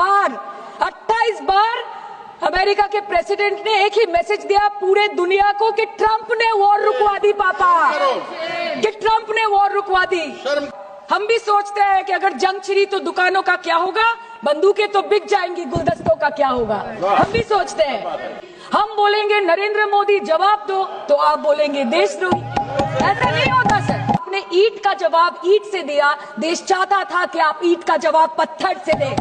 बार America के president ने एक ही मैसेज दिया पूरे दुनिया को कि ट्रंप ने वॉर रुकवा दी पापा, कि ट्रंप ने वॉर रुकवा दी। हम भी सोचते हैं कि अगर जंग छिड़ी तो दुकानों का क्या होगा, बंदूकें तो बिक जाएंगी, गुलदस्तों का क्या होगा, हम भी सोचते हैं। हम बोलेंगे नरेंद्र मोदी जवाब दो, तो आप बोलेंगे देशद्रोही। ऐसा नहीं होता सर। आपने ईंट का जवाब ईंट से दिया, देश चाहता था कि आप ईंट का जवाब पत्थर से दें।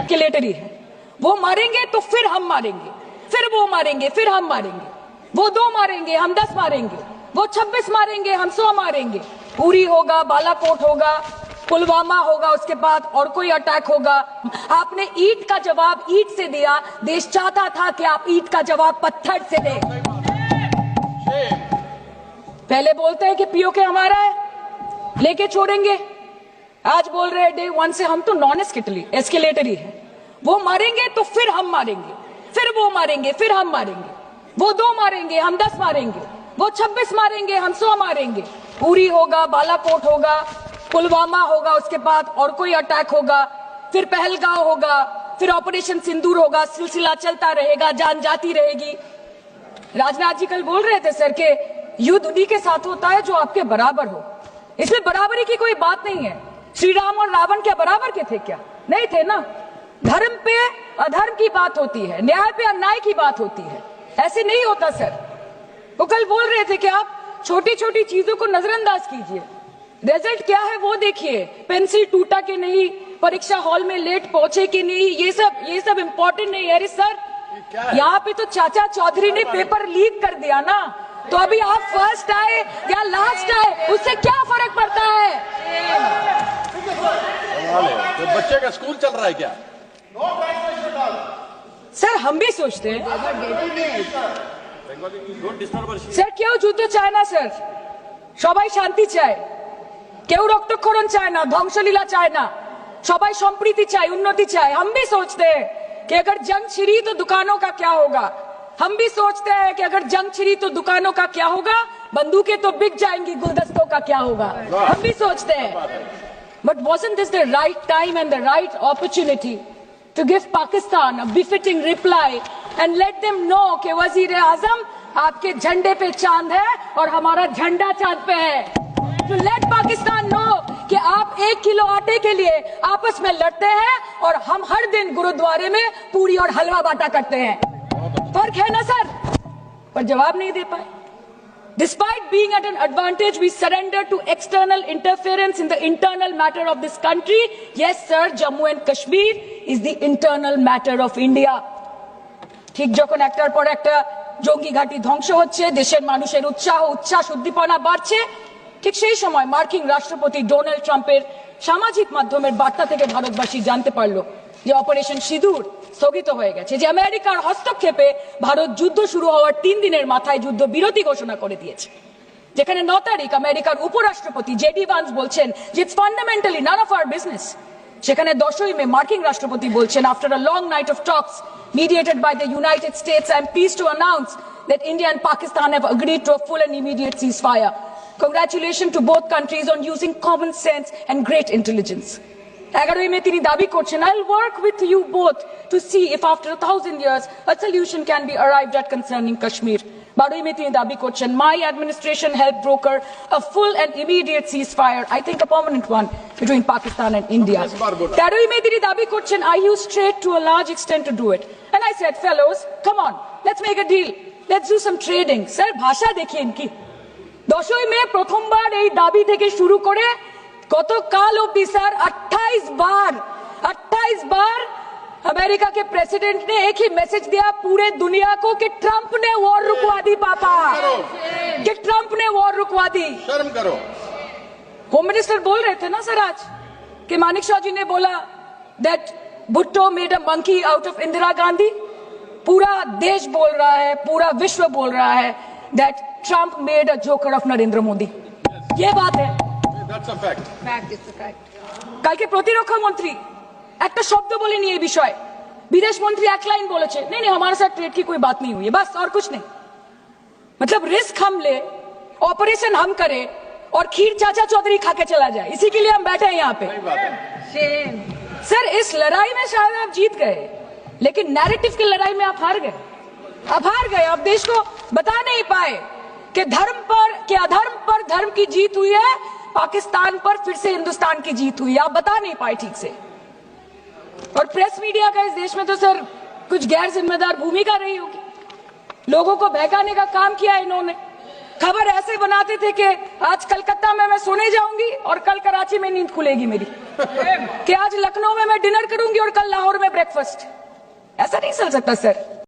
कैलेटरी है, वो मारेंगे तो फिर हम मारेंगे, फिर वो मारेंगे, फिर हम मारेंगे, वो 2 मारेंगे, हम 10 मारेंगे, वो 26 मारेंगे, हम 100 मारेंगे। उरी होगा, बालाकोट होगा, पुलवामा होगा, उसके बाद और कोई अटैक होगा। आपने ईंट का जवाब ईंट से दिया, देश चाहता था कि आप ईंट का जवाब पत्थर से दें। पहले बोलते हैं कि पीओके हमारा है, लेके छोड़ेंगे, आज बोल रहे हैं डे 1 से हम तो नॉन एस्केलेटरी है। वो मारेंगे तो फिर हम मारेंगे, फिर वो मारेंगे, फिर हम मारेंगे, वो 2 मारेंगे, हम 10 मारेंगे, वो 26 मारेंगे, हम 100 मारेंगे। उरी होगा, बालाकोट होगा, पुलवामा होगा, उसके बाद और कोई अटैक होगा, फिर पहलगांव होगा, फिर ऑपरेशन सिंदूर होगा, सिलसिला चलता रहेगा, जान जाती रहेगी। राजनाथ जी कल बोल रहे थे सर के युद्ध उन्हीं के साथ होता है जो आपके बराबर हो। इसमें बराबरी की कोई बात नहीं है। श्री राम और रावण क्या बराबर के थे क्या? नहीं थे ना। धर्म पे अधर्म की बात होती है, न्याय पे अन्याय की बात होती है, ऐसे नहीं होता सर। वो कल बोल रहे थे कि आप छोटी छोटी चीजों को नजरअंदाज कीजिए, रिजल्ट क्या है वो देखिए, पेंसिल टूटा कि नहीं, परीक्षा हॉल में लेट पहुंचे कि नहीं, ये सब इम्पोर्टेंट नहीं है। अरे सर, यहाँ पे तो चाचा चौधरी ने पेपर लीक कर दिया ना, तो अभी आप फर्स्ट आए या लास्ट आए, उससे क्या फर्क पड़ता है? तो बच्चे का स्कूल चल रहा है क्या? सर हम भी सोचते हैं স্যার কেউ যুদ্ধ চায় না স্যার, সবাই শান্তি চায়, কেউ রক্তক্ষরণ চায় না, ধ্বংসলীলা চায় না, সবাই সম্প্रीति চায়, उन्नति चाहे। हम भी सोचते हैं कि अगर जंग छिड़ी तो दुकानों का क्या होगा, हम भी सोचते हैं कि अगर जंग छिड़ी तो दुकानों का क्या होगा, बंदूकें तो बिक जाएंगी, गुलदस्तों का क्या होगा, हम भी सोचते हैं। But wasn't this the right time and the right opportunity to give Pakistan a befitting reply and let them know कि वजीर आजम आपके झंडे पे चांद है और हमारा झंडा चांद पे है। To let Pakistan know कि आप 1 किलो आटे के लिए आपस में लड़ते हैं और हम हर दिन गुरुद्वारे में पूरी और हलवा बांटा करते हैं। फर्क है ना सर? पर जवाब नहीं दे पाए। Despite being at an advantage, we surrender to external interference in the internal matter of this country. Yes, sir, Jammu and Kashmir is the internal matter of India. ঠিক যখন একটার পর একটা জঙ্গি ঘাঁটি ধ্বংস হচ্ছে, দেশের মানুষের উচ্ছ্বাস উদ্দীপনা বাড়ছে, ঠিক সেই সময় মার্কিন রাষ্ট্রপতি ডোনাল্ড ট্রাম্পের সামাজিক মাধ্যমের বার্তা থেকে ভারতবাসী জানতে পারলো যে অপারেশন সিঁদুর স্থগিত হয়ে গেছে, যে আমেরিকার হস্তক্ষেপে ভারত যুদ্ধ শুরু হওয়ার 3 দিনের মাথায় যুদ্ধ বিরতি ঘোষণা করে দিয়েছে। যেখানে 9 তারিখ আমেরিকার উপরাষ্ট্রপতি জেডি ভান্স বলছেন যে it's fundamentally none of our business, সেখানে 10ই মে মার্কিন রাষ্ট্রপতি বলছেন after a long night of talks mediated by the United States, I am pleased to announce that India and Pakistan have agreed to a full and immediate ceasefire. Congratulations to both countries on using common sense and great intelligence. 11ই মে তিনি দাবি করছেন, I'll work with you both to see if after 1000 years a solution can be arrived at concerning Kashmir. 12ই মে তিনি দাবি করছেন, my administration helped broker a full and immediate ceasefire, I think a permanent one, between Pakistan and India. 13ই মে তিনি দাবি করছেন, I used trade to a large extent to do it. And I said, fellows, come on, let's make a deal. Let's do some trading. Sir, ভাষা দেখেন কি? 10ই মে প্রথমবার এই দাবি থেকে শুরু করে গতকাল অবধি স্যার 28 बार अमेरिका के प्रेसिडेंट ने एक ही मैसेज दिया पूरे दुनिया को कि ट्रंप ने वॉर रुकवा दी पापा, कि ट्रंप ने वॉर रुकवा दी। शर्म करो। होम मिनिस्टर बोल रहे थे ना सर आज कि मानिक शाह जी ने बोला that Bhutto made a monkey out of Indira Gandhi. पूरा देश बोल रहा है, पूरा विश्व बोल रहा है that Trump made a joker of Narendra Modi. ये बात है। That's a fact. Fact is a fact. কালকে প্রতিরক্ষা মন্ত্রী একটা শব্দ বলেনি এই বিষয়ে, विदेश मंत्री एक लाइन बोले, नहीं हमारे साथ ट्रेड की कोई बात नहीं हुई है, बस और कुछ नहीं। मतलब रिस्क हम ले, ऑपरेशन हम करें और खीर चाचा चौधरी खा के चला जाए, इसी के लिए हम बैठे हैं यहाँ पे। सर इस लड़ाई में शायद आप जीत गए, लेकिन नैरेटिव की लड़ाई में आप हार गए। आप हार गए। आप देश को बता नहीं पाए कि धर्म पर, कि अधर्म पर धर्म की जीत हुई है, पाकिस्तान पर फिर से हिंदुस्तान की जीत हुई है। आप बता नहीं पाए ठीक से। और प्रेस मीडिया का इस देश में तो सर कुछ गैर जिम्मेदार भूमिका रही होगी। लोगों को बहकाने का काम किया इन्होंने। खबर ऐसे बनाते थे कि आज कलकत्ता में मैं सोने जाऊंगी और कल कराची में नींद खुलेगी मेरी, कि आज लखनऊ में मैं डिनर करूंगी और कल लाहौर में ब्रेकफास्ट। ऐसा नहीं चल सकता सर।